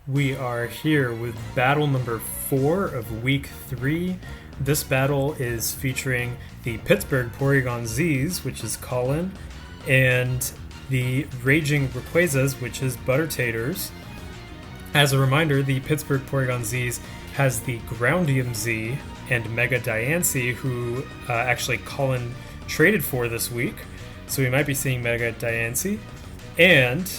We are here with battle number 4 of week 3. This battle is featuring the Pittsburgh Porygon-Zs, which is Colin, and the Raging Rayquazas, which is Buttertators. As a reminder, the Pittsburgh Porygon-Zs has the Groundium Z and Mega Diancie, who actually Colin traded for this week, so we might be seeing Mega Diancie. And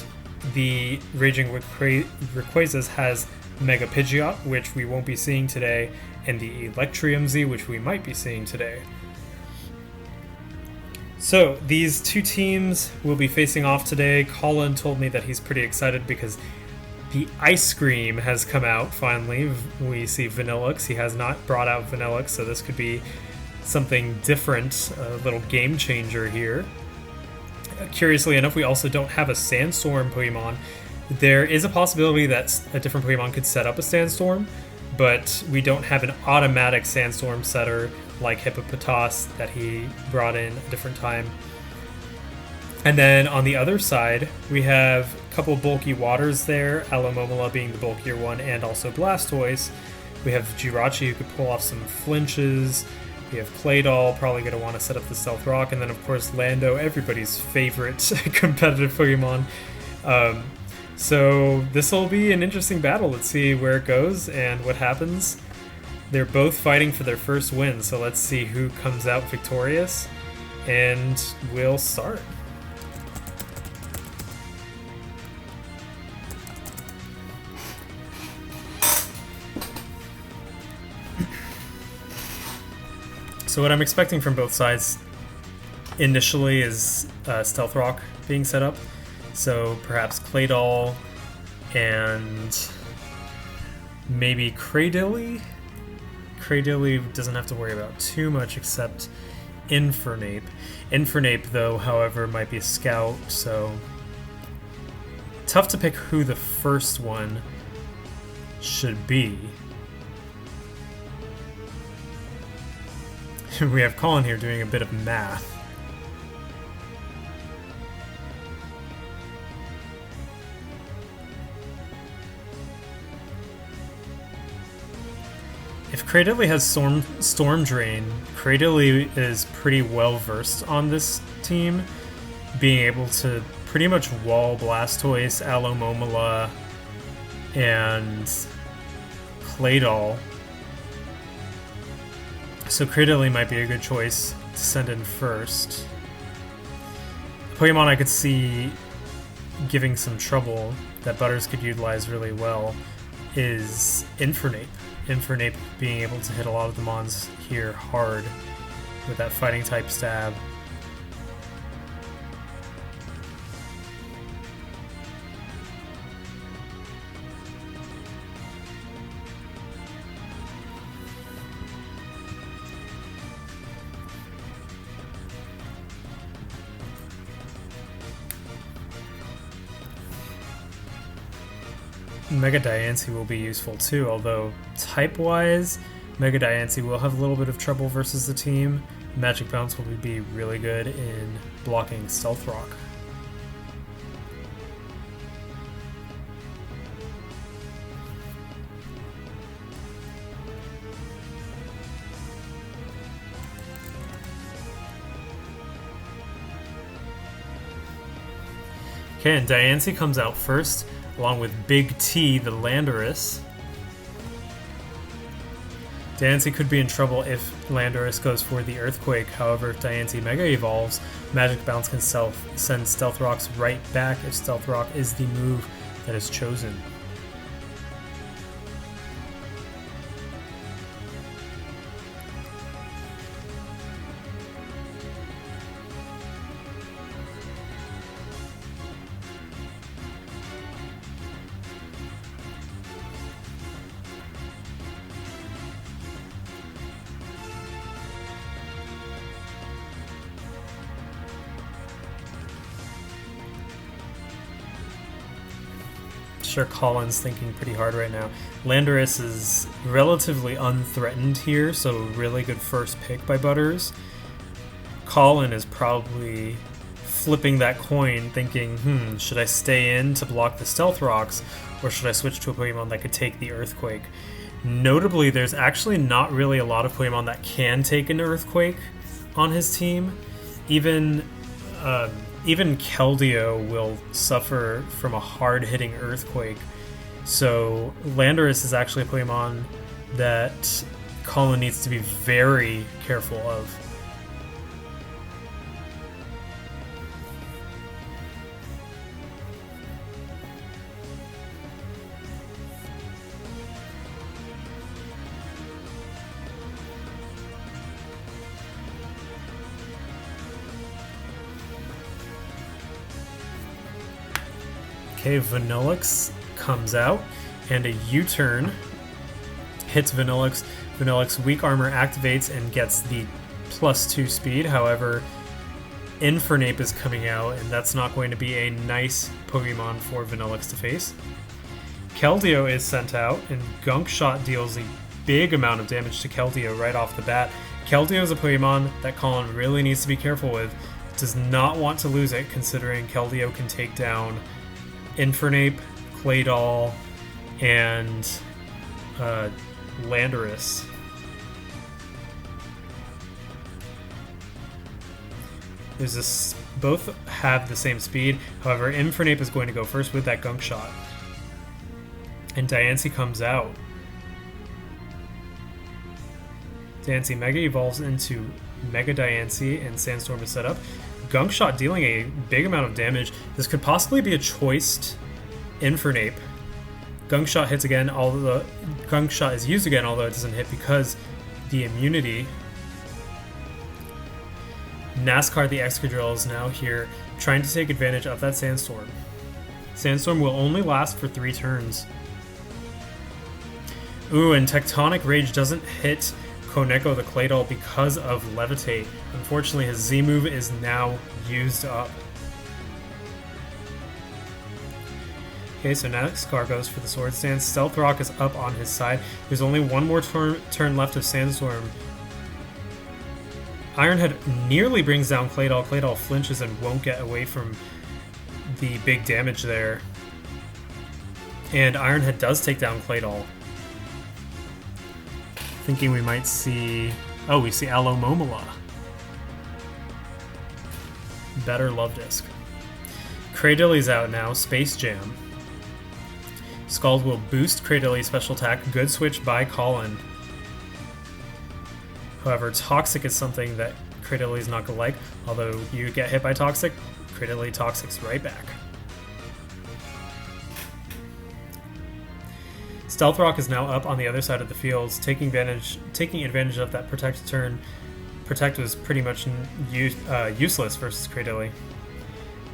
the Raging Rayquazas has Mega Pidgeot, which we won't be seeing today, and the Electrium Z, which we might be seeing today. So these two teams will be facing off today. Colin told me that he's pretty excited because the ice cream has come out finally. We see Vanillux. He has not brought out Vanillux, so this could be something different, a little game changer here. Curiously enough, we also don't have a Sandstorm Pokemon. There is a possibility that a different Pokemon could set up a Sandstorm, but we don't have an automatic Sandstorm setter like Hippopotas that he brought in a different time. And then on the other side, we have a couple bulky waters there, Alomomola being the bulkier one, and also Blastoise. We have Jirachi who could pull off some flinches. We have Claydol, probably going to want to set up the Stealth Rock, and then of course Lando, everybody's favorite competitive Pokemon. So this will be an interesting battle. Let's see where it goes and what happens. They're both fighting for their first win, so let's see who comes out victorious, and we'll start. So what I'm expecting from both sides initially is Stealth Rock being set up. So perhaps Claydol and maybe Cradily. Cradily doesn't have to worry about too much except Infernape. Infernape, though, however, might be a Scout, so tough to pick who the first one should be. We have Colin here doing a bit of math. If Cradily has Storm Drain, Cradily is pretty well versed on this team, being able to pretty much wall Blastoise, Alomomola, and Claydol. So Cradily might be a good choice to send in first. A Pokemon I could see giving some trouble that Butters could utilize really well is Infernape. Infernape being able to hit a lot of the mons here hard with that fighting type stab. Mega Diancie will be useful too, although type-wise, Mega Diancie will have a little bit of trouble versus the team. Magic Bounce will be really good in blocking Stealth Rock. Okay, and Diancie comes out first, along with Big T, the Landorus. Diancie could be in trouble if Landorus goes for the Earthquake. However, if Diancie Mega Evolves, Magic Bounce can send Stealth Rocks right back if Stealth Rock is the move that is chosen. Sure, Colin's thinking pretty hard right now. Landorus is relatively unthreatened here, so really good first pick by Butters. Colin is probably flipping that coin, thinking, should I stay in to block the Stealth Rocks, or should I switch to a Pokemon that could take the Earthquake? Notably, there's actually not really a lot of Pokemon that can take an Earthquake on his team. Even Keldeo will suffer from a hard-hitting Earthquake. So Landorus is actually a Pokemon that Colin needs to be very careful of. Okay, Vanillix comes out, and a U-turn hits Vanillix. Vanillix weak armor activates and gets the +2 speed. However, Infernape is coming out, and that's not going to be a nice Pokemon for Vanillix to face. Keldeo is sent out, and Gunk Shot deals a big amount of damage to Keldeo right off the bat. Keldeo is a Pokemon that Colin really needs to be careful with. Does not want to lose it, considering Keldeo can take down Infernape, Claydol, and Landorus. There's this, both have the same speed. However, Infernape is going to go first with that Gunk Shot. And Diancie comes out. Diancie Mega evolves into Mega Diancie, and Sandstorm is set up. Gunk Shot dealing a big amount of damage. This could possibly be a choiced Infernape. Gunk Shot hits again, although Gunk Shot is used again, although it doesn't hit because the immunity. NASCAR the Excadrill is now here, trying to take advantage of that Sandstorm. Sandstorm will only last for 3 turns. Ooh, and Tectonic Rage doesn't hit Koneko the Claydol because of Levitate. Unfortunately, his Z move is now used up. Okay, so NASCAR goes for the Sword Stance. Stealth Rock is up on his side. There's only one more turn left of Sandstorm. Ironhead nearly brings down Claydol. Claydol flinches and won't get away from the big damage there. And Ironhead does take down Claydol. Thinking we might see... Oh, we see Alomomola. Better Love Disc. Cradilly's out now. Space Jam. Scald will boost Cradilly's special attack. Good switch by Colin. However, Toxic is something that Cradilly's not going to like. Although you get hit by Toxic, Cradilly Toxic's right back. Stealth Rock is now up on the other side of the field, taking advantage of that Protect turn. Protect was pretty much useless versus Cradilly.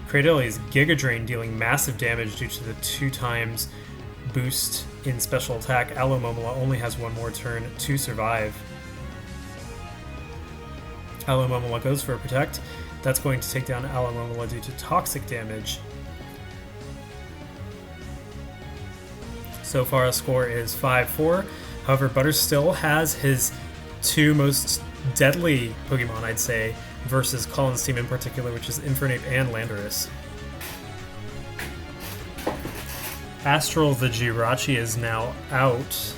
Cradilly's Giga Drain dealing massive damage due to the 2x boost in special attack. Alomomola only has one more turn to survive. Alomomola goes for a Protect. That's going to take down Alomomola due to toxic damage. So far, the score is 5-4. However, Butter still has his 2 most deadly Pokemon, I'd say, versus Colin's team in particular, which is Infernape and Landorus. Astral the Jirachi is now out.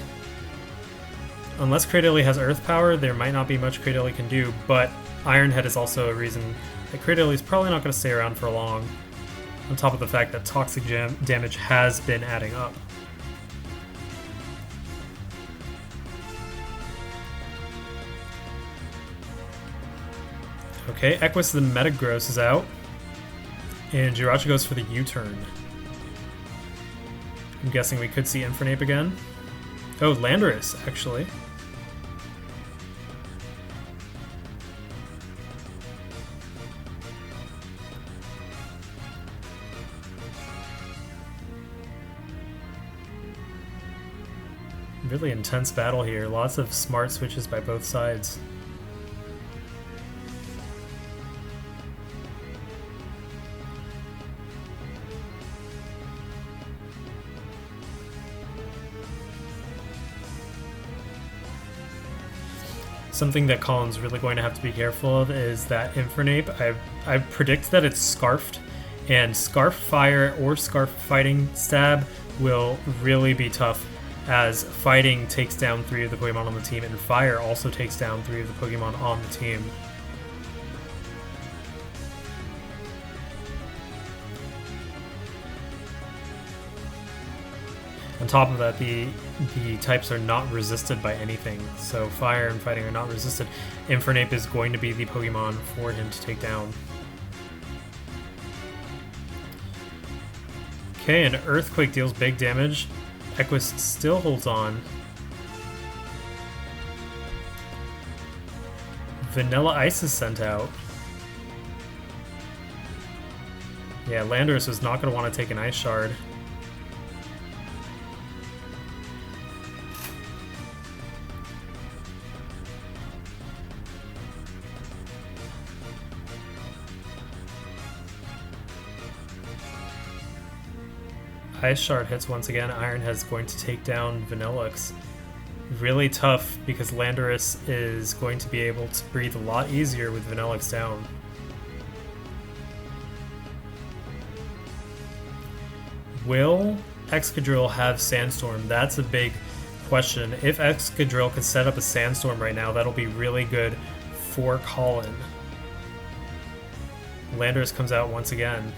Unless Cradilly has Earth Power, there might not be much Cradilly can do, but Ironhead is also a reason that Cradilly is probably not going to stay around for long, on top of the fact that toxic damage has been adding up. Okay, Equus the Metagross is out, and Jirachi goes for the U-turn. I'm guessing we could see Infernape again. Oh, Landorus, actually. Really intense battle here. Lots of smart switches by both sides. something that Colin's really going to have to be careful of is that Infernape. I predict that it's Scarfed, and Scarf Fire or Scarf Fighting Stab will really be tough, as Fighting takes down 3 of the Pokemon on the team, and Fire also takes down 3 of the Pokemon on the team. On top of that, the types are not resisted by anything, so Fire and Fighting are not resisted. Infernape is going to be the Pokemon for him to take down. Okay, and Earthquake deals big damage. Equus still holds on. Vanilla Ice is sent out. Yeah, Landorus is not going to want to take an Ice Shard. Ice Shard hits once again. Iron Head's going to take down Vanillux. Really tough because Landorus is going to be able to breathe a lot easier with Vanillux down. Will Excadrill have Sandstorm? That's a big question. If Excadrill could set up a Sandstorm right now, that'll be really good for Colin. Landorus comes out once again.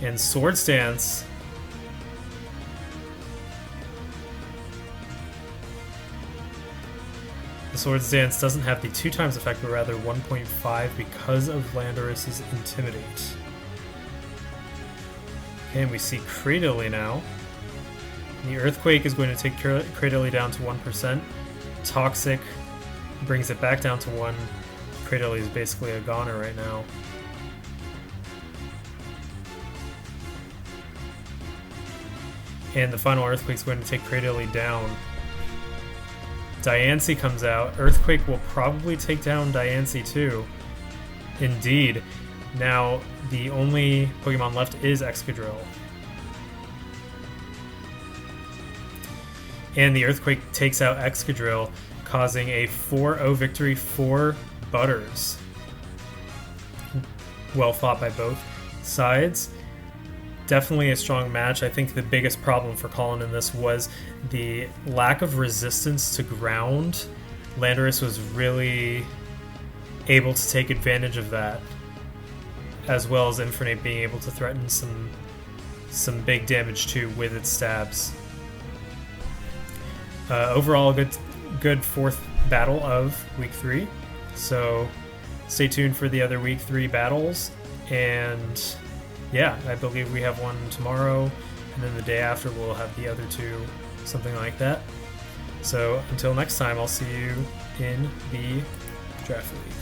And Swords Dance. The Swords Dance doesn't have the 2x effect, but rather 1.5 because of Landorus's Intimidate. Okay, and we see Cradily now. The Earthquake is going to take Cradily down to 1%. Toxic brings it back down to 1. Cradily is basically a goner right now. And the final Earthquake is going to take Cradily down. Diancie comes out. Earthquake will probably take down Diancie too. Indeed. Now, the only Pokemon left is Excadrill. And the Earthquake takes out Excadrill, causing a 4-0 victory for Butters. Well fought by both sides. Definitely a strong match. I think the biggest problem for Colin in this was the lack of resistance to ground. Landorus was really able to take advantage of that, as well as Infernape being able to threaten some big damage too with its stabs. Overall, a good fourth battle of Week 3. So stay tuned for the other Week 3 battles, and yeah, I believe we have one tomorrow, and then the day after we'll have the other 2, something like that. So until next time, I'll see you in the Draft League.